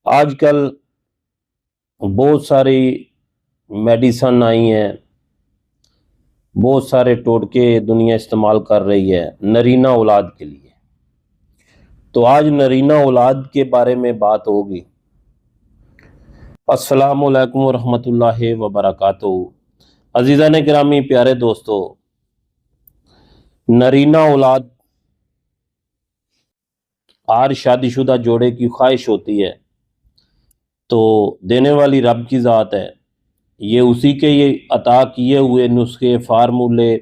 آج کل بہت ساری میڈیسن آئی ہیں، بہت سارے ٹوٹکے دنیا استعمال کر رہی ہے نرینہ اولاد کے لیے۔ تو آج نرینہ اولاد کے بارے میں بات ہوگی۔ السلام علیکم ورحمۃ اللہ وبرکاتہ۔ عزیزان گرامی، پیارے دوستو، نرینہ اولاد ہر شادی شدہ جوڑے کی خواہش ہوتی ہے، تو دینے والی رب کی ذات ہے۔ یہ اسی کے یہ عطا کیے ہوئے نسخے فارمولے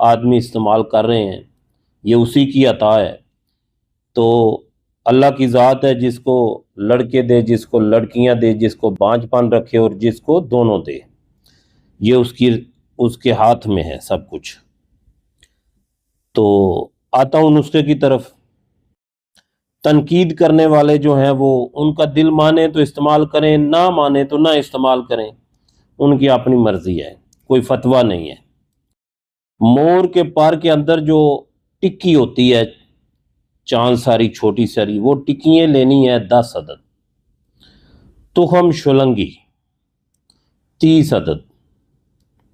آدمی استعمال کر رہے ہیں، یہ اسی کی عطا ہے۔ تو اللہ کی ذات ہے، جس کو لڑکے دے، جس کو لڑکیاں دے، جس کو بانجھ پن رکھے اور جس کو دونوں دے، یہ اس کے ہاتھ میں ہے سب کچھ۔ تو آتا ہوں نسخے کی طرف۔ تنقید کرنے والے جو ہیں وہ ان کا دل مانے تو استعمال کریں، نہ مانے تو نہ استعمال کریں، ان کی اپنی مرضی ہے، کوئی فتویٰ نہیں ہے۔ مور کے پر کے اندر جو ٹکی ہوتی ہے چاند ساری چھوٹی ساری، وہ ٹکیاں لینی ہے 10 عدد، تخم شلنگی 30 عدد،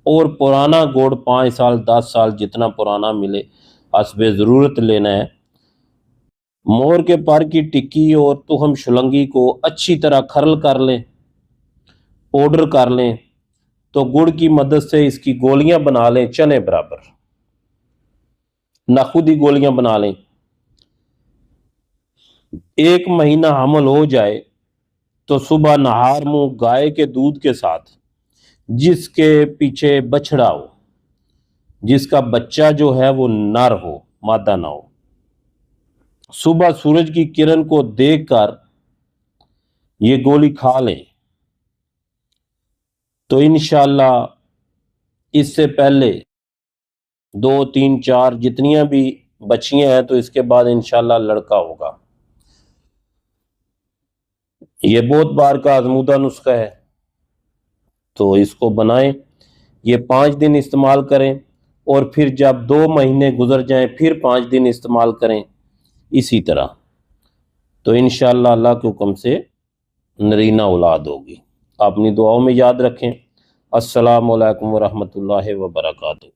اور پرانا گوڑ 5 سال 10 سال جتنا پرانا ملے حسب ضرورت لینا ہے۔ مور کے پر کی ٹکی اور تخم شلنگی کو اچھی طرح کھرل کر لیں، پاؤڈر کر لیں، تو گڑ کی مدد سے اس کی گولیاں بنا لیں چنے برابر، نخودی گولیاں بنا لیں۔ 1 مہینہ حمل ہو جائے تو صبح نہار منہ گائے کے دودھ کے ساتھ، جس کے پیچھے بچڑا ہو، جس کا بچہ جو ہے وہ نر ہو، مادہ نہ ہو، صبح سورج کی کرن کو دیکھ کر یہ گولی کھا لیں، تو انشاءاللہ اس سے پہلے 2 3 4 جتنیاں بھی بچیاں ہیں تو اس کے بعد انشاءاللہ لڑکا ہوگا۔ یہ بہت بار کا آزمودہ نسخہ ہے، تو اس کو بنائیں، یہ 5 دن استعمال کریں، اور پھر جب 2 مہینے گزر جائیں پھر 5 دن استعمال کریں، اسی طرح تو انشاءاللہ اللہ کے حکم سے نرینہ اولاد ہوگی۔ اپنی دعاؤں میں یاد رکھیں۔ السلام علیکم ورحمۃ اللہ وبرکاتہ۔